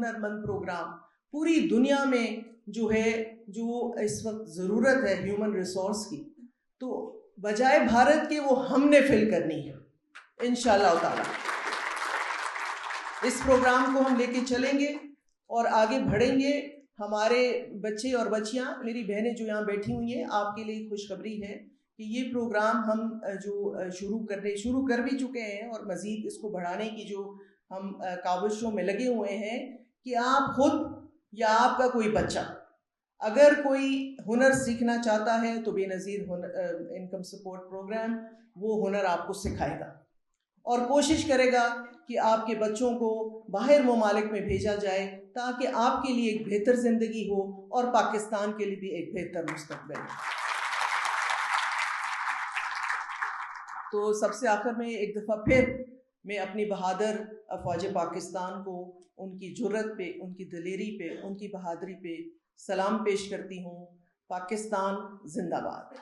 ہنر مند پروگرام پوری دنیا میں جو ہے، جو اس وقت ضرورت ہے ہیومن ریسورس کی، تو بجائے بھارت کے وہ ہم نے فل کرنی ہے انشاءاللہ تعالی۔ اس پروگرام کو ہم لے کے چلیں گے اور آگے بڑھیں گے۔ ہمارے بچے اور بچیاں، میری بہنیں جو یہاں بیٹھی ہوئی ہیں، آپ کے لیے خوشخبری ہے کہ یہ پروگرام ہم جو شروع کر بھی چکے ہیں، اور مزید اس کو بڑھانے کی جو ہم کاوشوں میں لگے ہوئے ہیں کہ آپ خود یا آپ کا کوئی بچہ اگر کوئی ہنر سیکھنا چاہتا ہے تو بے نظیر انکم سپورٹ پروگرام وہ ہنر آپ کو سکھائے گا، اور کوشش کرے گا کہ آپ کے بچوں کو باہر ممالک میں بھیجا جائے تاکہ آپ کے لیے ایک بہتر زندگی ہو اور پاکستان کے لیے بھی ایک بہتر مستقبل ہو۔ تو سب سے آخر میں ایک دفعہ پھر میں اپنی بہادر افواج پاکستان کو ان کی جرت پہ، ان کی دلیری پہ، ان کی بہادری پہ سلام پیش کرتی ہوں۔ پاکستان زندہ باد۔